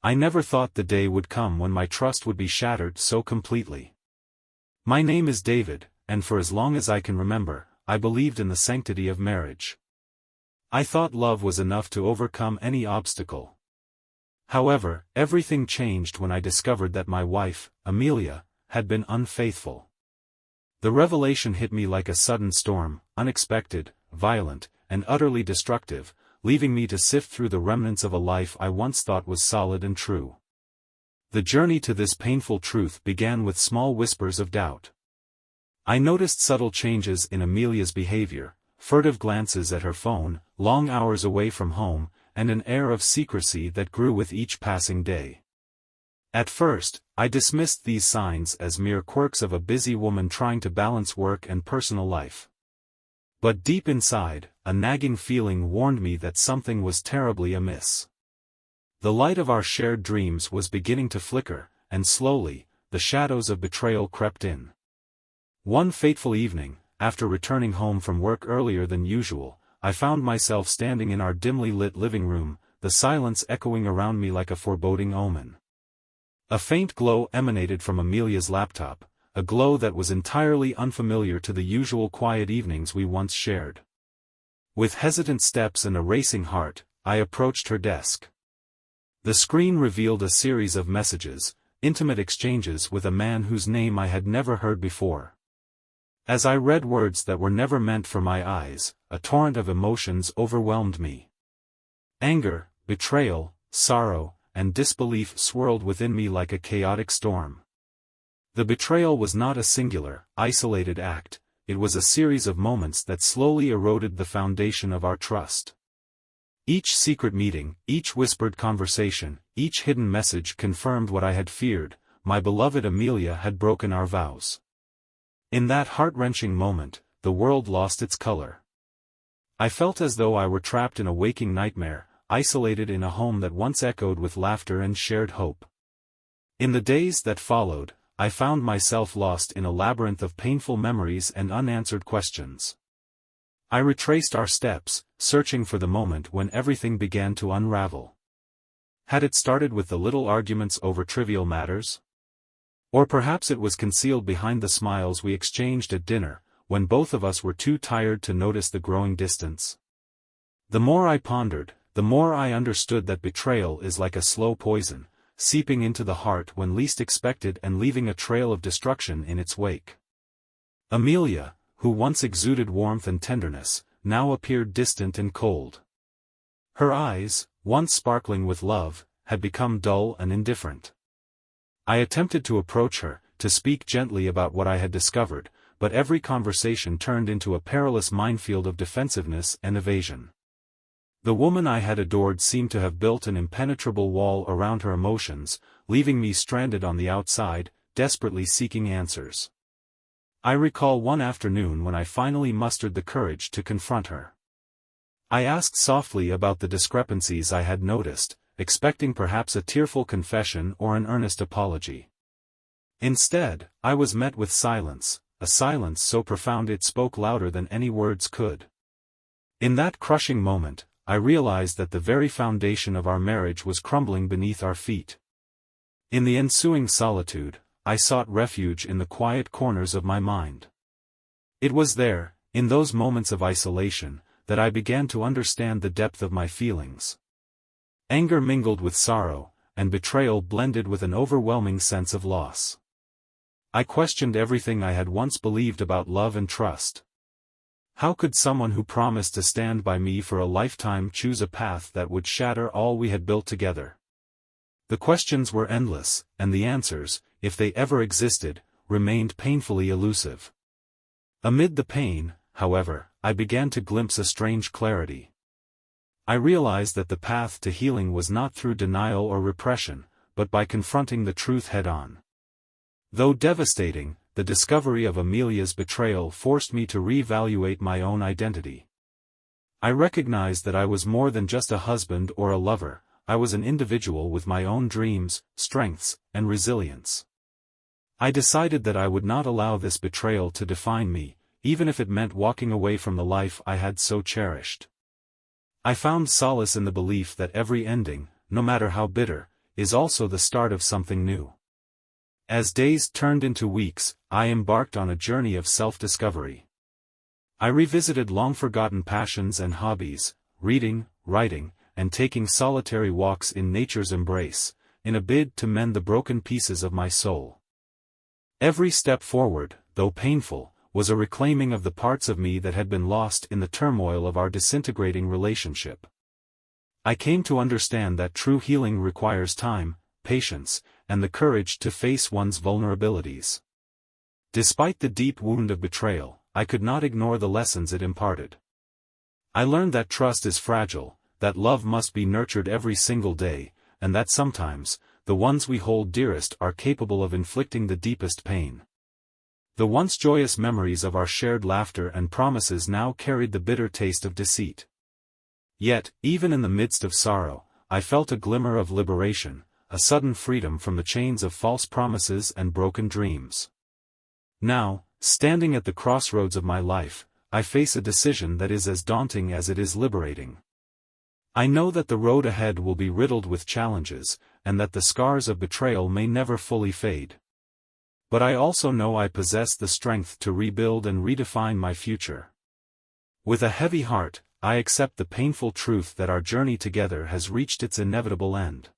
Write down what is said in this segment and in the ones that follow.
I never thought the day would come when my trust would be shattered so completely. My name is David, and for as long as I can remember, I believed in the sanctity of marriage. I thought love was enough to overcome any obstacle. However, everything changed when I discovered that my wife, Amelia, had been unfaithful. The revelation hit me like a sudden storm, unexpected, violent, and utterly destructive, leaving me to sift through the remnants of a life I once thought was solid and true. The journey to this painful truth began with small whispers of doubt. I noticed subtle changes in Amelia's behavior, furtive glances at her phone, long hours away from home, and an air of secrecy that grew with each passing day. At first, I dismissed these signs as mere quirks of a busy woman trying to balance work and personal life. But deep inside, a nagging feeling warned me that something was terribly amiss. The light of our shared dreams was beginning to flicker, and slowly, the shadows of betrayal crept in. One fateful evening, after returning home from work earlier than usual, I found myself standing in our dimly lit living room, the silence echoing around me like a foreboding omen. A faint glow emanated from Amelia's laptop, a glow that was entirely unfamiliar to the usual quiet evenings we once shared. With hesitant steps and a racing heart, I approached her desk. The screen revealed a series of messages, intimate exchanges with a man whose name I had never heard before. As I read words that were never meant for my eyes, a torrent of emotions overwhelmed me. Anger, betrayal, sorrow, and disbelief swirled within me like a chaotic storm. The betrayal was not a singular, isolated act, it was a series of moments that slowly eroded the foundation of our trust. Each secret meeting, each whispered conversation, each hidden message confirmed what I had feared: my beloved Amelia had broken our vows. In that heart-wrenching moment, the world lost its color. I felt as though I were trapped in a waking nightmare, isolated in a home that once echoed with laughter and shared hope. In the days that followed, I found myself lost in a labyrinth of painful memories and unanswered questions. I retraced our steps, searching for the moment when everything began to unravel. Had it started with the little arguments over trivial matters? Or perhaps it was concealed behind the smiles we exchanged at dinner, when both of us were too tired to notice the growing distance. The more I pondered, the more I understood that betrayal is like a slow poison, seeping into the heart when least expected and leaving a trail of destruction in its wake. Amelia, who once exuded warmth and tenderness, now appeared distant and cold. Her eyes, once sparkling with love, had become dull and indifferent. I attempted to approach her, to speak gently about what I had discovered, but every conversation turned into a perilous minefield of defensiveness and evasion. The woman I had adored seemed to have built an impenetrable wall around her emotions, leaving me stranded on the outside, desperately seeking answers. I recall one afternoon when I finally mustered the courage to confront her. I asked softly about the discrepancies I had noticed, expecting perhaps a tearful confession or an earnest apology. Instead, I was met with silence, a silence so profound it spoke louder than any words could. In that crushing moment, I realized that the very foundation of our marriage was crumbling beneath our feet. In the ensuing solitude, I sought refuge in the quiet corners of my mind. It was there, in those moments of isolation, that I began to understand the depth of my feelings. Anger mingled with sorrow, and betrayal blended with an overwhelming sense of loss. I questioned everything I had once believed about love and trust. How could someone who promised to stand by me for a lifetime choose a path that would shatter all we had built together? The questions were endless, and the answers, if they ever existed, remained painfully elusive. Amid the pain, however, I began to glimpse a strange clarity. I realized that the path to healing was not through denial or repression, but by confronting the truth head-on. Though devastating, the discovery of Amelia's betrayal forced me to reevaluate my own identity. I recognized that I was more than just a husband or a lover. I was an individual with my own dreams, strengths, and resilience. I decided that I would not allow this betrayal to define me, even if it meant walking away from the life I had so cherished. I found solace in the belief that every ending, no matter how bitter, is also the start of something new. As days turned into weeks, I embarked on a journey of self-discovery. I revisited long-forgotten passions and hobbies, reading, writing, and taking solitary walks in nature's embrace, in a bid to mend the broken pieces of my soul. Every step forward, though painful, was a reclaiming of the parts of me that had been lost in the turmoil of our disintegrating relationship. I came to understand that true healing requires time, patience, and the courage to face one's vulnerabilities. Despite the deep wound of betrayal, I could not ignore the lessons it imparted. I learned that trust is fragile, that love must be nurtured every single day, and that sometimes, the ones we hold dearest are capable of inflicting the deepest pain. The once joyous memories of our shared laughter and promises now carried the bitter taste of deceit. Yet, even in the midst of sorrow, I felt a glimmer of liberation, a sudden freedom from the chains of false promises and broken dreams. Now, standing at the crossroads of my life, I face a decision that is as daunting as it is liberating. I know that the road ahead will be riddled with challenges, and that the scars of betrayal may never fully fade. But I also know I possess the strength to rebuild and redefine my future. With a heavy heart, I accept the painful truth that our journey together has reached its inevitable end.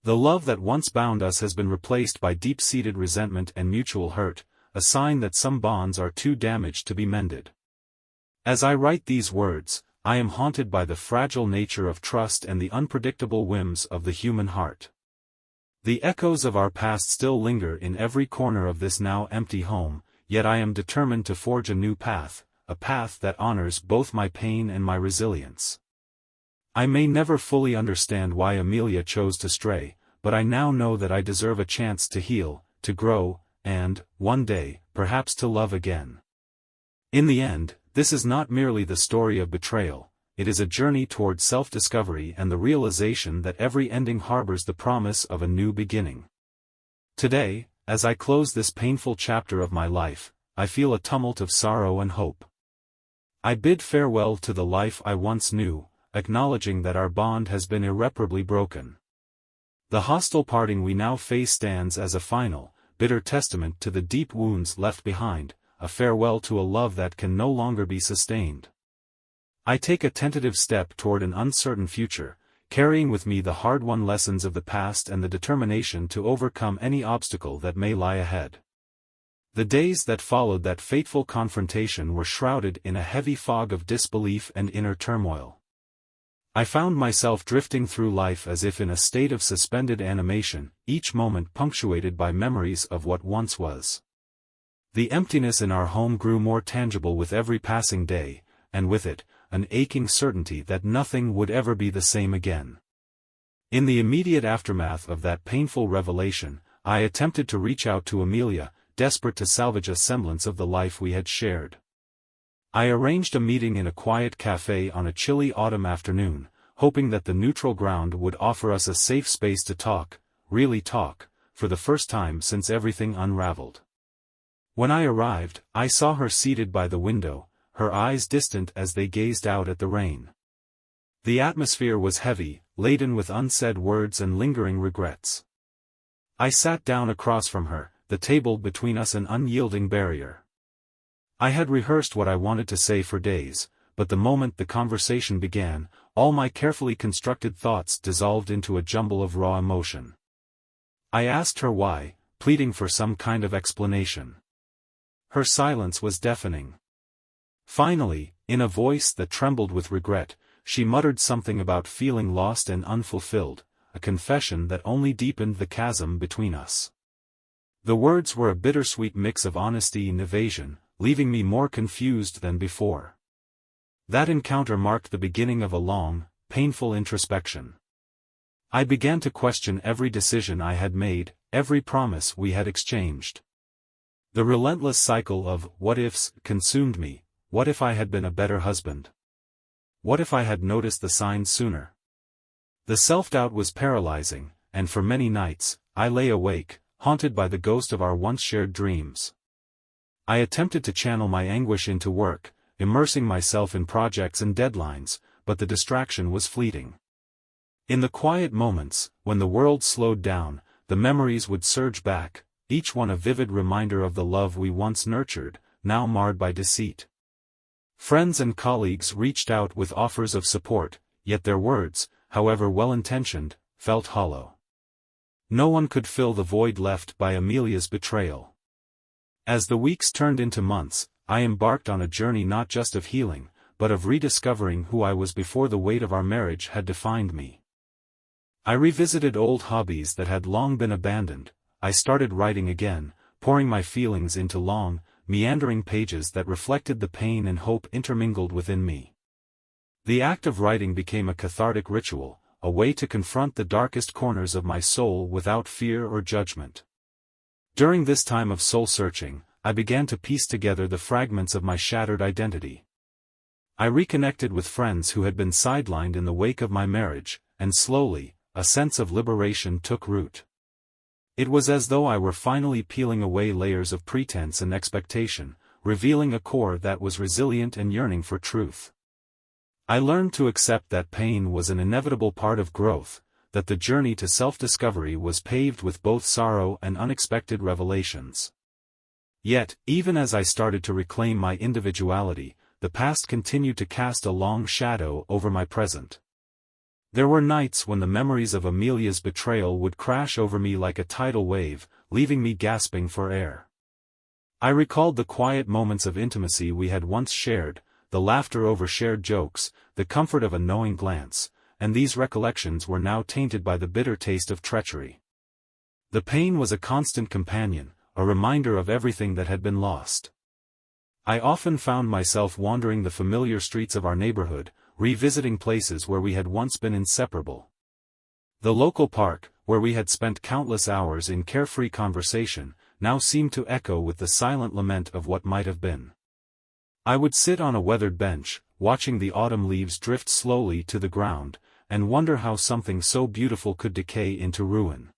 The love that once bound us has been replaced by deep-seated resentment and mutual hurt, a sign that some bonds are too damaged to be mended. As I write these words, I am haunted by the fragile nature of trust and the unpredictable whims of the human heart. The echoes of our past still linger in every corner of this now empty home, yet I am determined to forge a new path, a path that honors both my pain and my resilience. I may never fully understand why Amelia chose to stray, but I now know that I deserve a chance to heal, to grow, and, one day, perhaps to love again. In the end, this is not merely the story of betrayal, it is a journey toward self-discovery and the realization that every ending harbors the promise of a new beginning. Today, as I close this painful chapter of my life, I feel a tumult of sorrow and hope. I bid farewell to the life I once knew, acknowledging that our bond has been irreparably broken. The hostile parting we now face stands as a final, bitter testament to the deep wounds left behind, a farewell to a love that can no longer be sustained. I take a tentative step toward an uncertain future, carrying with me the hard-won lessons of the past and the determination to overcome any obstacle that may lie ahead. The days that followed that fateful confrontation were shrouded in a heavy fog of disbelief and inner turmoil. I found myself drifting through life as if in a state of suspended animation, each moment punctuated by memories of what once was. The emptiness in our home grew more tangible with every passing day, and with it, an aching certainty that nothing would ever be the same again. In the immediate aftermath of that painful revelation, I attempted to reach out to Amelia, desperate to salvage a semblance of the life we had shared. I arranged a meeting in a quiet cafe on a chilly autumn afternoon, hoping that the neutral ground would offer us a safe space to talk, really talk, for the first time since everything unraveled. When I arrived, I saw her seated by the window, her eyes distant as they gazed out at the rain. The atmosphere was heavy, laden with unsaid words and lingering regrets. I sat down across from her, the table between us an unyielding barrier. I had rehearsed what I wanted to say for days, but the moment the conversation began, all my carefully constructed thoughts dissolved into a jumble of raw emotion. I asked her why, pleading for some kind of explanation. Her silence was deafening. Finally, in a voice that trembled with regret, she muttered something about feeling lost and unfulfilled, a confession that only deepened the chasm between us. The words were a bittersweet mix of honesty and evasion, leaving me more confused than before. That encounter marked the beginning of a long, painful introspection. I began to question every decision I had made, every promise we had exchanged. The relentless cycle of what-ifs consumed me. What if I had been a better husband? What if I had noticed the signs sooner? The self-doubt was paralyzing, and for many nights, I lay awake, haunted by the ghost of our once shared dreams. I attempted to channel my anguish into work, immersing myself in projects and deadlines, but the distraction was fleeting. In the quiet moments, when the world slowed down, the memories would surge back, each one a vivid reminder of the love we once nurtured, now marred by deceit. Friends and colleagues reached out with offers of support, yet their words, however well-intentioned, felt hollow. No one could fill the void left by Amelia's betrayal. As the weeks turned into months, I embarked on a journey not just of healing, but of rediscovering who I was before the weight of our marriage had defined me. I revisited old hobbies that had long been abandoned. I started writing again, pouring my feelings into long, meandering pages that reflected the pain and hope intermingled within me. The act of writing became a cathartic ritual, a way to confront the darkest corners of my soul without fear or judgment. During this time of soul-searching, I began to piece together the fragments of my shattered identity. I reconnected with friends who had been sidelined in the wake of my marriage, and slowly, a sense of liberation took root. It was as though I were finally peeling away layers of pretense and expectation, revealing a core that was resilient and yearning for truth. I learned to accept that pain was an inevitable part of growth, that the journey to self-discovery was paved with both sorrow and unexpected revelations. Yet, even as I started to reclaim my individuality, the past continued to cast a long shadow over my present. There were nights when the memories of Amelia's betrayal would crash over me like a tidal wave, leaving me gasping for air. I recalled the quiet moments of intimacy we had once shared, the laughter over shared jokes, the comfort of a knowing glance, and these recollections were now tainted by the bitter taste of treachery. The pain was a constant companion, a reminder of everything that had been lost. I often found myself wandering the familiar streets of our neighborhood, revisiting places where we had once been inseparable. The local park, where we had spent countless hours in carefree conversation, now seemed to echo with the silent lament of what might have been. I would sit on a weathered bench, watching the autumn leaves drift slowly to the ground, and wonder how something so beautiful could decay into ruin.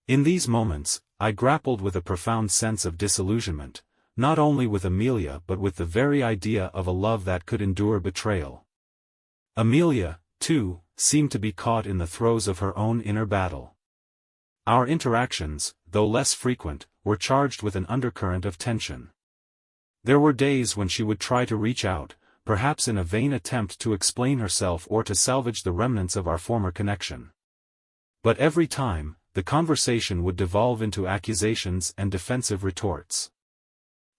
In these moments, I grappled with a profound sense of disillusionment, not only with Amelia but with the very idea of a love that could endure betrayal. Amelia, too, seemed to be caught in the throes of her own inner battle. Our interactions, though less frequent, were charged with an undercurrent of tension. There were days when she would try to reach out, perhaps in a vain attempt to explain herself or to salvage the remnants of our former connection. But every time, the conversation would devolve into accusations and defensive retorts.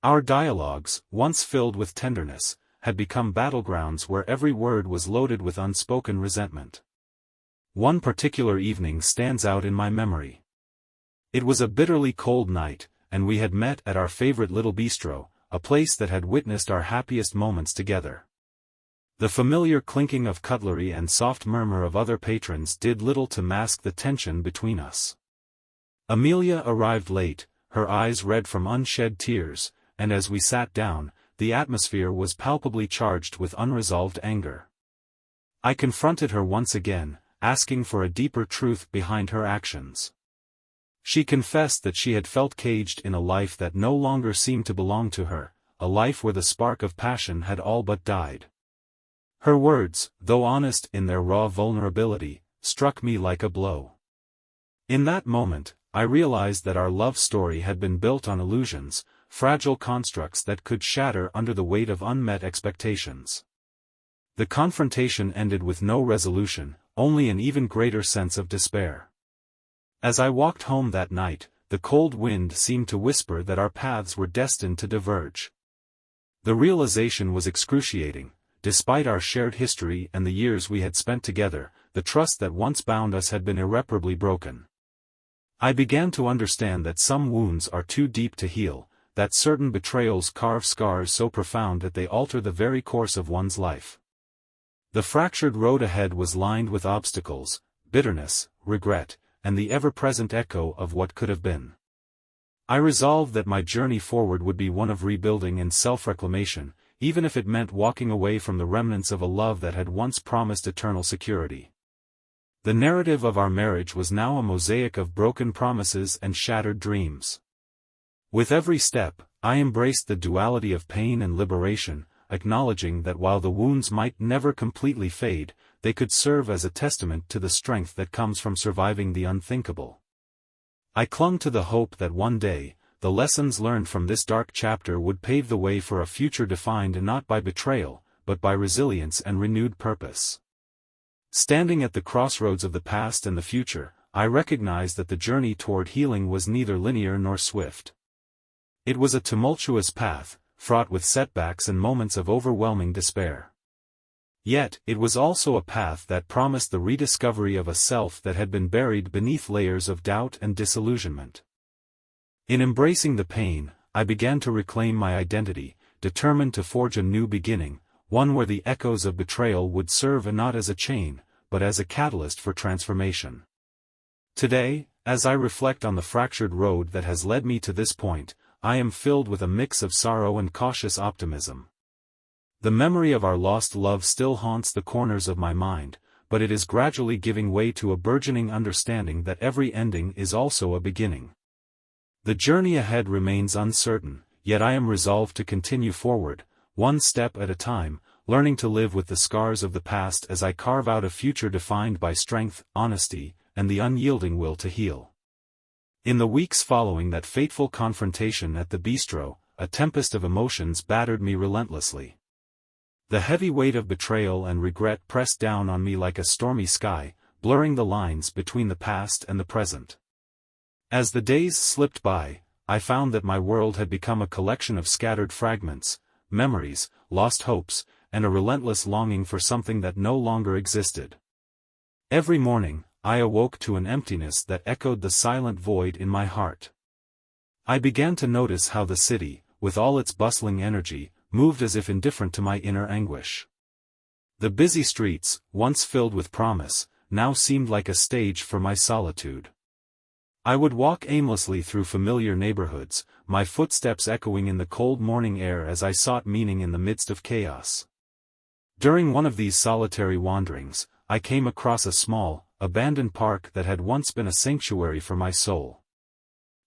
Our dialogues, once filled with tenderness, had become battlegrounds where every word was loaded with unspoken resentment. One particular evening stands out in my memory. It was a bitterly cold night, and we had met at our favorite little bistro, a place that had witnessed our happiest moments together. The familiar clinking of cutlery and soft murmur of other patrons did little to mask the tension between us. Amelia arrived late, her eyes red from unshed tears, and as we sat down, the atmosphere was palpably charged with unresolved anger. I confronted her once again, asking for a deeper truth behind her actions. She confessed that she had felt caged in a life that no longer seemed to belong to her, a life where the spark of passion had all but died. Her words, though honest in their raw vulnerability, struck me like a blow. In that moment, I realized that our love story had been built on illusions, fragile constructs that could shatter under the weight of unmet expectations. The confrontation ended with no resolution, only an even greater sense of despair. As I walked home that night, the cold wind seemed to whisper that our paths were destined to diverge. The realization was excruciating. Despite our shared history and the years we had spent together, the trust that once bound us had been irreparably broken. I began to understand that some wounds are too deep to heal, that certain betrayals carve scars so profound that they alter the very course of one's life. The fractured road ahead was lined with obstacles, bitterness, regret, and the ever-present echo of what could have been. I resolved that my journey forward would be one of rebuilding and self-reclamation, even if it meant walking away from the remnants of a love that had once promised eternal security. The narrative of our marriage was now a mosaic of broken promises and shattered dreams. With every step, I embraced the duality of pain and liberation, acknowledging that while the wounds might never completely fade, they could serve as a testament to the strength that comes from surviving the unthinkable. I clung to the hope that one day, the lessons learned from this dark chapter would pave the way for a future defined not by betrayal, but by resilience and renewed purpose. Standing at the crossroads of the past and the future, I recognized that the journey toward healing was neither linear nor swift. It was a tumultuous path, fraught with setbacks and moments of overwhelming despair. Yet, it was also a path that promised the rediscovery of a self that had been buried beneath layers of doubt and disillusionment. In embracing the pain, I began to reclaim my identity, determined to forge a new beginning, one where the echoes of betrayal would serve not as a chain, but as a catalyst for transformation. Today, as I reflect on the fractured road that has led me to this point, I am filled with a mix of sorrow and cautious optimism. The memory of our lost love still haunts the corners of my mind, but it is gradually giving way to a burgeoning understanding that every ending is also a beginning. The journey ahead remains uncertain, yet I am resolved to continue forward, one step at a time, learning to live with the scars of the past as I carve out a future defined by strength, honesty, and the unyielding will to heal. In the weeks following that fateful confrontation at the bistro, a tempest of emotions battered me relentlessly. The heavy weight of betrayal and regret pressed down on me like a stormy sky, blurring the lines between the past and the present. As the days slipped by, I found that my world had become a collection of scattered fragments, memories, lost hopes, and a relentless longing for something that no longer existed. Every morning, I awoke to an emptiness that echoed the silent void in my heart. I began to notice how the city, with all its bustling energy, moved as if indifferent to my inner anguish. The busy streets, once filled with promise, now seemed like a stage for my solitude. I would walk aimlessly through familiar neighborhoods, my footsteps echoing in the cold morning air as I sought meaning in the midst of chaos. During one of these solitary wanderings, I came across a small, abandoned park that had once been a sanctuary for my soul.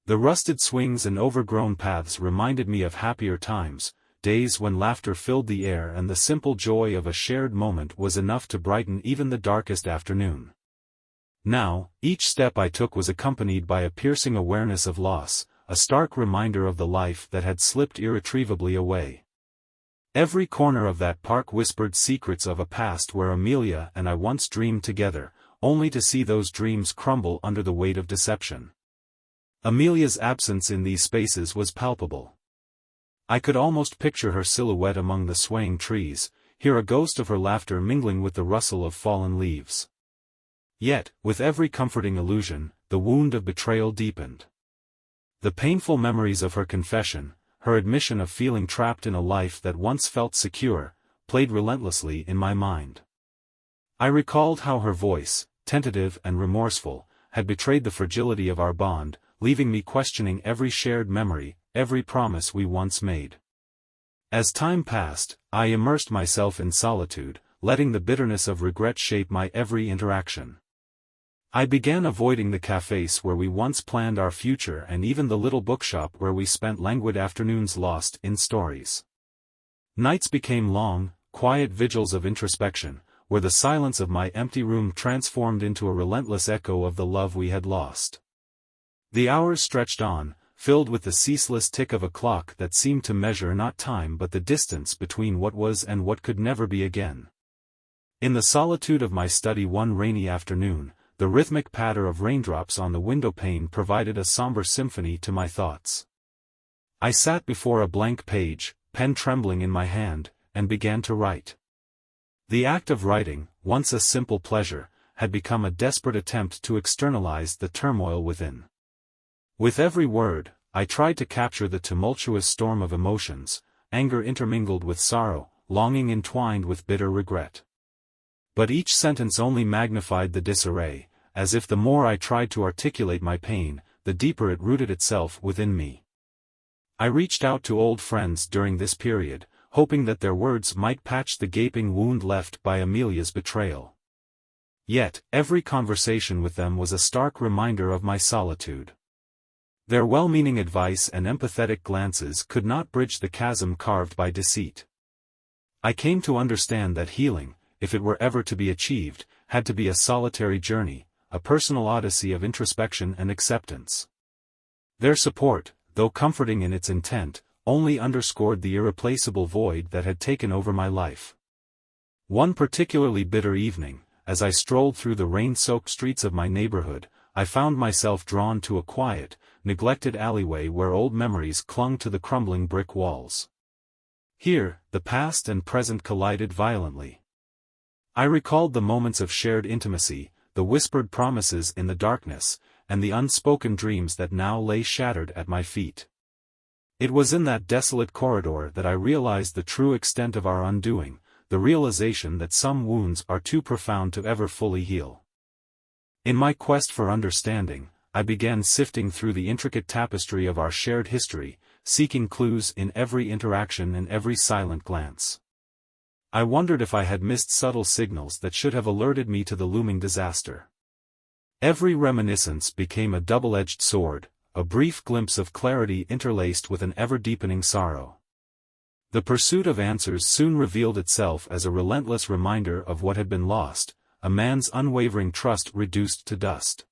The rusted swings and overgrown paths reminded me of happier times, days when laughter filled the air and the simple joy of a shared moment was enough to brighten even the darkest afternoon. Now, each step I took was accompanied by a piercing awareness of loss, a stark reminder of the life that had slipped irretrievably away. Every corner of that park whispered secrets of a past where Amelia and I once dreamed together, only to see those dreams crumble under the weight of deception. Amelia's absence in these spaces was palpable. I could almost picture her silhouette among the swaying trees, hear a ghost of her laughter mingling with the rustle of fallen leaves. Yet, with every comforting illusion, the wound of betrayal deepened. The painful memories of her confession, her admission of feeling trapped in a life that once felt secure, played relentlessly in my mind. I recalled how her voice, tentative and remorseful, had betrayed the fragility of our bond, leaving me questioning every shared memory, every promise we once made. As time passed, I immersed myself in solitude, letting the bitterness of regret shape my every interaction. I began avoiding the cafes where we once planned our future and even the little bookshop where we spent languid afternoons lost in stories. Nights became long, quiet vigils of introspection, where the silence of my empty room transformed into a relentless echo of the love we had lost. The hours stretched on, filled with the ceaseless tick of a clock that seemed to measure not time but the distance between what was and what could never be again. In the solitude of my study one rainy afternoon, the rhythmic patter of raindrops on the windowpane provided a somber symphony to my thoughts. I sat before a blank page, pen trembling in my hand, and began to write. The act of writing, once a simple pleasure, had become a desperate attempt to externalize the turmoil within. With every word, I tried to capture the tumultuous storm of emotions, anger intermingled with sorrow, longing entwined with bitter regret. But each sentence only magnified the disarray, as if the more I tried to articulate my pain, the deeper it rooted itself within me. I reached out to old friends during this period, hoping that their words might patch the gaping wound left by Amelia's betrayal. Yet, every conversation with them was a stark reminder of my solitude. Their well-meaning advice and empathetic glances could not bridge the chasm carved by deceit. I came to understand that healing, if it were ever to be achieved, had to be a solitary journey, a personal odyssey of introspection and acceptance. Their support, though comforting in its intent, only underscored the irreplaceable void that had taken over my life. One particularly bitter evening, as I strolled through the rain-soaked streets of my neighborhood, I found myself drawn to a quiet, neglected alleyway where old memories clung to the crumbling brick walls. Here, the past and present collided violently. I recalled the moments of shared intimacy, the whispered promises in the darkness, and the unspoken dreams that now lay shattered at my feet. It was in that desolate corridor that I realized the true extent of our undoing, the realization that some wounds are too profound to ever fully heal. In my quest for understanding, I began sifting through the intricate tapestry of our shared history, seeking clues in every interaction and every silent glance. I wondered if I had missed subtle signals that should have alerted me to the looming disaster. Every reminiscence became a double-edged sword, a brief glimpse of clarity interlaced with an ever-deepening sorrow. The pursuit of answers soon revealed itself as a relentless reminder of what had been lost, a man's unwavering trust reduced to dust.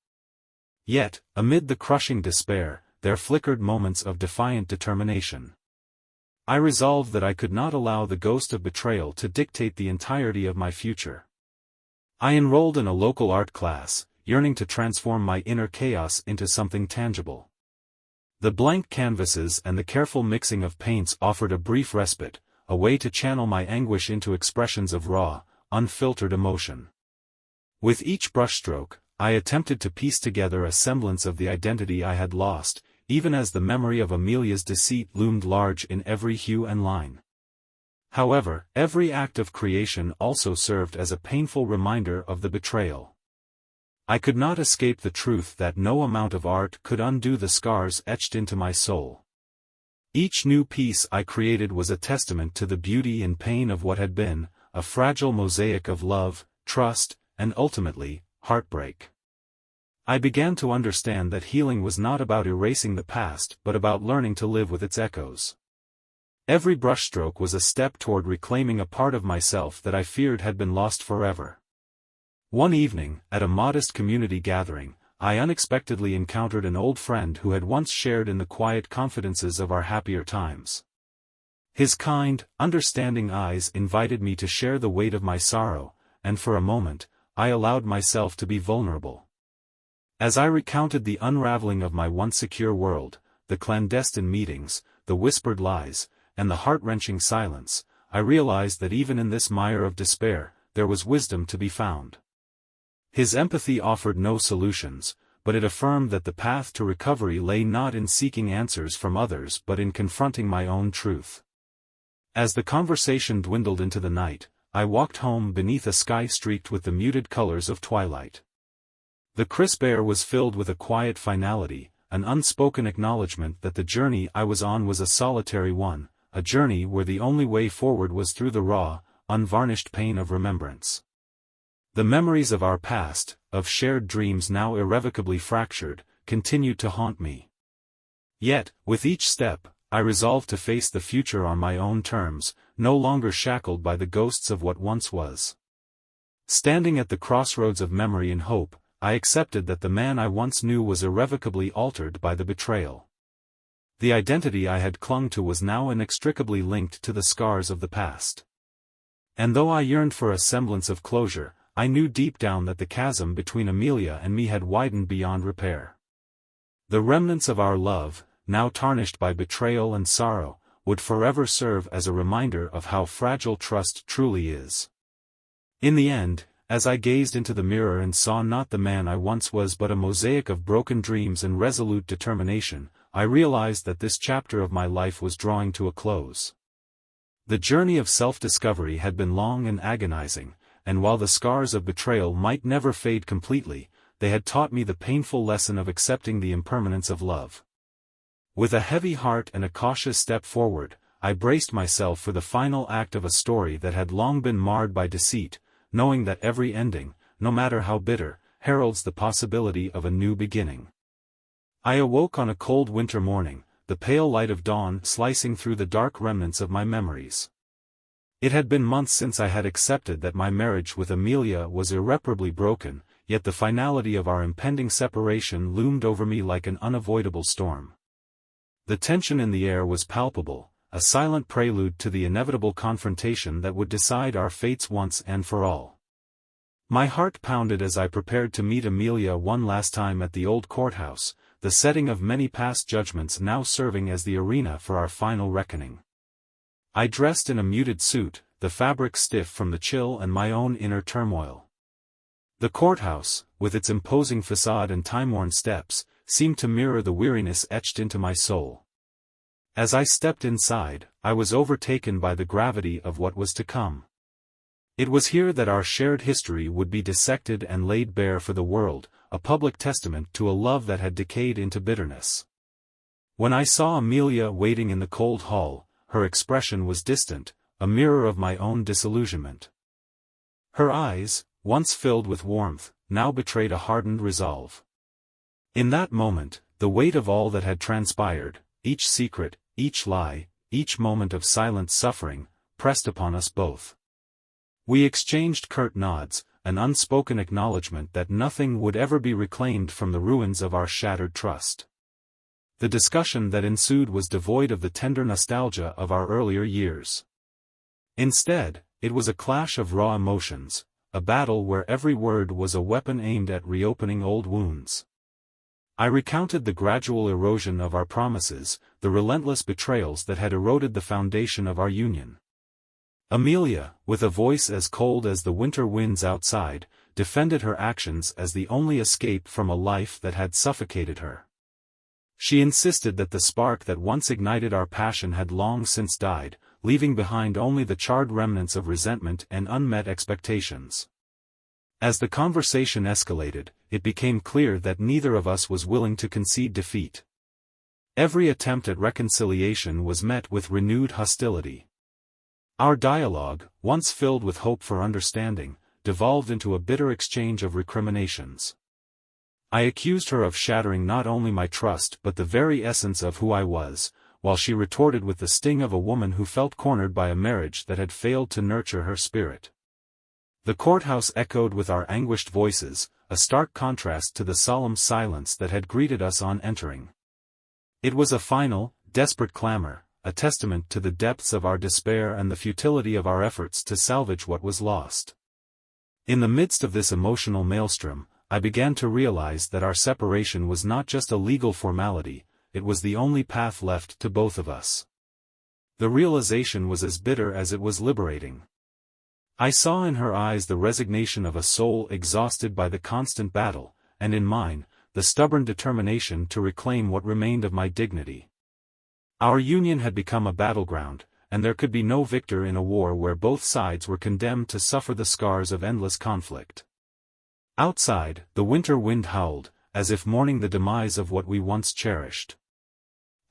Yet, amid the crushing despair, there flickered moments of defiant determination. I resolved that I could not allow the ghost of betrayal to dictate the entirety of my future. I enrolled in a local art class, yearning to transform my inner chaos into something tangible. The blank canvases and the careful mixing of paints offered a brief respite, a way to channel my anguish into expressions of raw, unfiltered emotion. With each brushstroke, I attempted to piece together a semblance of the identity I had lost, even as the memory of Amelia's deceit loomed large in every hue and line. However, every act of creation also served as a painful reminder of the betrayal. I could not escape the truth that no amount of art could undo the scars etched into my soul. Each new piece I created was a testament to the beauty and pain of what had been, a fragile mosaic of love, trust, and ultimately, heartbreak. I began to understand that healing was not about erasing the past but about learning to live with its echoes. Every brushstroke was a step toward reclaiming a part of myself that I feared had been lost forever. One evening, at a modest community gathering, I unexpectedly encountered an old friend who had once shared in the quiet confidences of our happier times. His kind, understanding eyes invited me to share the weight of my sorrow, and for a moment, I allowed myself to be vulnerable. As I recounted the unraveling of my once secure world, the clandestine meetings, the whispered lies, and the heart-wrenching silence, I realized that even in this mire of despair, there was wisdom to be found. His empathy offered no solutions, but it affirmed that the path to recovery lay not in seeking answers from others but in confronting my own truth. As the conversation dwindled into the night, I walked home beneath a sky streaked with the muted colors of twilight. The crisp air was filled with a quiet finality, an unspoken acknowledgement that the journey I was on was a solitary one, a journey where the only way forward was through the raw, unvarnished pain of remembrance. The memories of our past, of shared dreams now irrevocably fractured, continued to haunt me. Yet, with each step, I resolved to face the future on my own terms, no longer shackled by the ghosts of what once was. Standing at the crossroads of memory and hope, I accepted that the man I once knew was irrevocably altered by the betrayal. The identity I had clung to was now inextricably linked to the scars of the past. And though I yearned for a semblance of closure, I knew deep down that the chasm between Amelia and me had widened beyond repair. The remnants of our love, now tarnished by betrayal and sorrow, would forever serve as a reminder of how fragile trust truly is. In the end, as I gazed into the mirror and saw not the man I once was but a mosaic of broken dreams and resolute determination, I realized that this chapter of my life was drawing to a close. The journey of self-discovery had been long and agonizing, and while the scars of betrayal might never fade completely, they had taught me the painful lesson of accepting the impermanence of love. With a heavy heart and a cautious step forward, I braced myself for the final act of a story that had long been marred by deceit, knowing that every ending, no matter how bitter, heralds the possibility of a new beginning. I awoke on a cold winter morning, the pale light of dawn slicing through the dark remnants of my memories. It had been months since I had accepted that my marriage with Amelia was irreparably broken, yet the finality of our impending separation loomed over me like an unavoidable storm. The tension in the air was palpable, a silent prelude to the inevitable confrontation that would decide our fates once and for all. My heart pounded as I prepared to meet Amelia one last time at the old courthouse, the setting of many past judgments now serving as the arena for our final reckoning. I dressed in a muted suit, the fabric stiff from the chill and my own inner turmoil. The courthouse, with its imposing facade and time-worn steps, seemed to mirror the weariness etched into my soul. As I stepped inside, I was overtaken by the gravity of what was to come. It was here that our shared history would be dissected and laid bare for the world, a public testament to a love that had decayed into bitterness. When I saw Amelia waiting in the cold hall, her expression was distant, a mirror of my own disillusionment. Her eyes, once filled with warmth, now betrayed a hardened resolve. In that moment, the weight of all that had transpired, each secret, each lie, each moment of silent suffering, pressed upon us both. We exchanged curt nods, an unspoken acknowledgement that nothing would ever be reclaimed from the ruins of our shattered trust. The discussion that ensued was devoid of the tender nostalgia of our earlier years. Instead, it was a clash of raw emotions, a battle where every word was a weapon aimed at reopening old wounds. I recounted the gradual erosion of our promises, the relentless betrayals that had eroded the foundation of our union. Amelia, with a voice as cold as the winter winds outside, defended her actions as the only escape from a life that had suffocated her. She insisted that the spark that once ignited our passion had long since died, leaving behind only the charred remnants of resentment and unmet expectations. As the conversation escalated, it became clear that neither of us was willing to concede defeat. Every attempt at reconciliation was met with renewed hostility. Our dialogue, once filled with hope for understanding, devolved into a bitter exchange of recriminations. I accused her of shattering not only my trust but the very essence of who I was, while she retorted with the sting of a woman who felt cornered by a marriage that had failed to nurture her spirit. The courthouse echoed with our anguished voices, a stark contrast to the solemn silence that had greeted us on entering. It was a final, desperate clamor, a testament to the depths of our despair and the futility of our efforts to salvage what was lost. In the midst of this emotional maelstrom, I began to realize that our separation was not just a legal formality, it was the only path left to both of us. The realization was as bitter as it was liberating. I saw in her eyes the resignation of a soul exhausted by the constant battle, and in mine, the stubborn determination to reclaim what remained of my dignity. Our union had become a battleground, and there could be no victor in a war where both sides were condemned to suffer the scars of endless conflict. Outside, the winter wind howled, as if mourning the demise of what we once cherished.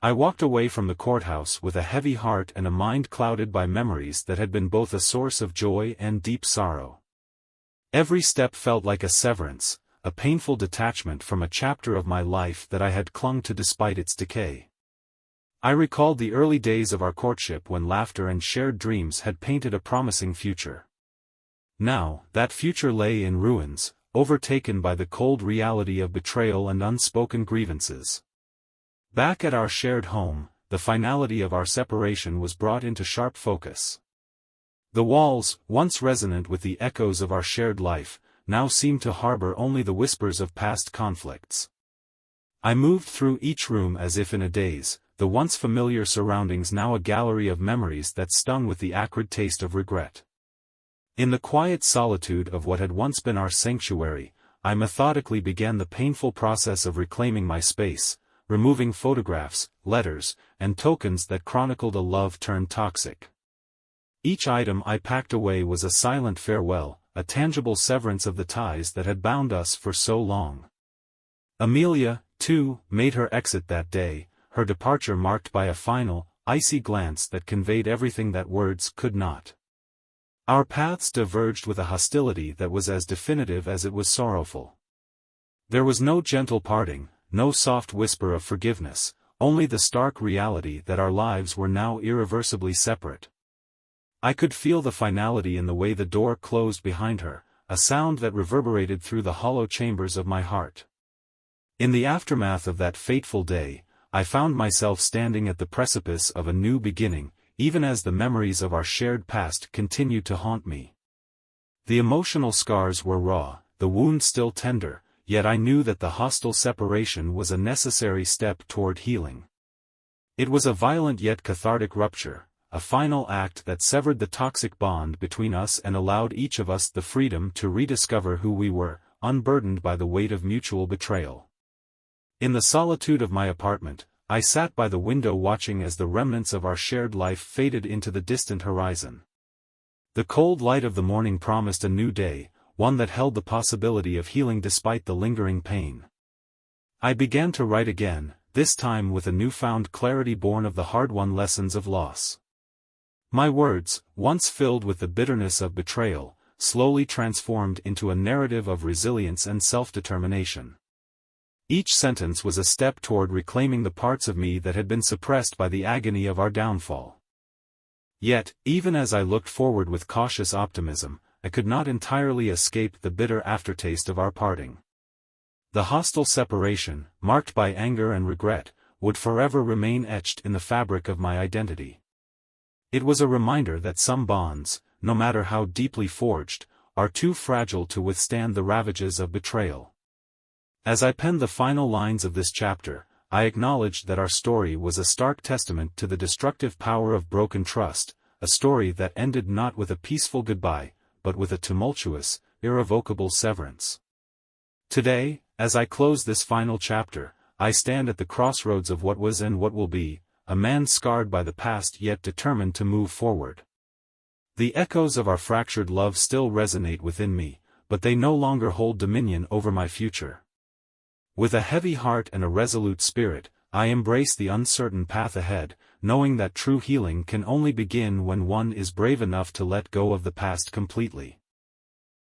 I walked away from the courthouse with a heavy heart and a mind clouded by memories that had been both a source of joy and deep sorrow. Every step felt like a severance, a painful detachment from a chapter of my life that I had clung to despite its decay. I recalled the early days of our courtship when laughter and shared dreams had painted a promising future. Now, that future lay in ruins, overtaken by the cold reality of betrayal and unspoken grievances. Back at our shared home, the finality of our separation was brought into sharp focus. The walls, once resonant with the echoes of our shared life, now seemed to harbor only the whispers of past conflicts. I moved through each room as if in a daze, the once familiar surroundings now a gallery of memories that stung with the acrid taste of regret. In the quiet solitude of what had once been our sanctuary, I methodically began the painful process of reclaiming my space, removing photographs, letters, and tokens that chronicled a love turned toxic. Each item I packed away was a silent farewell, a tangible severance of the ties that had bound us for so long. Amelia, too, made her exit that day, her departure marked by a final, icy glance that conveyed everything that words could not. Our paths diverged with a hostility that was as definitive as it was sorrowful. There was no gentle parting, no soft whisper of forgiveness, only the stark reality that our lives were now irreversibly separate. I could feel the finality in the way the door closed behind her, a sound that reverberated through the hollow chambers of my heart. In the aftermath of that fateful day, I found myself standing at the precipice of a new beginning, even as the memories of our shared past continued to haunt me. The emotional scars were raw, the wound still tender, yet I knew that the hostile separation was a necessary step toward healing. It was a violent yet cathartic rupture, a final act that severed the toxic bond between us and allowed each of us the freedom to rediscover who we were, unburdened by the weight of mutual betrayal. In the solitude of my apartment, I sat by the window watching as the remnants of our shared life faded into the distant horizon. The cold light of the morning promised a new day, one that held the possibility of healing despite the lingering pain. I began to write again, this time with a newfound clarity born of the hard-won lessons of loss. My words, once filled with the bitterness of betrayal, slowly transformed into a narrative of resilience and self-determination. Each sentence was a step toward reclaiming the parts of me that had been suppressed by the agony of our downfall. Yet, even as I looked forward with cautious optimism, I could not entirely escape the bitter aftertaste of our parting. The hostile separation, marked by anger and regret, would forever remain etched in the fabric of my identity. It was a reminder that some bonds, no matter how deeply forged, are too fragile to withstand the ravages of betrayal. As I penned the final lines of this chapter, I acknowledged that our story was a stark testament to the destructive power of broken trust, a story that ended not with a peaceful goodbye, but with a tumultuous, irrevocable severance. Today, as I close this final chapter, I stand at the crossroads of what was and what will be, a man scarred by the past yet determined to move forward. The echoes of our fractured love still resonate within me, but they no longer hold dominion over my future. With a heavy heart and a resolute spirit, I embrace the uncertain path ahead, knowing that true healing can only begin when one is brave enough to let go of the past completely.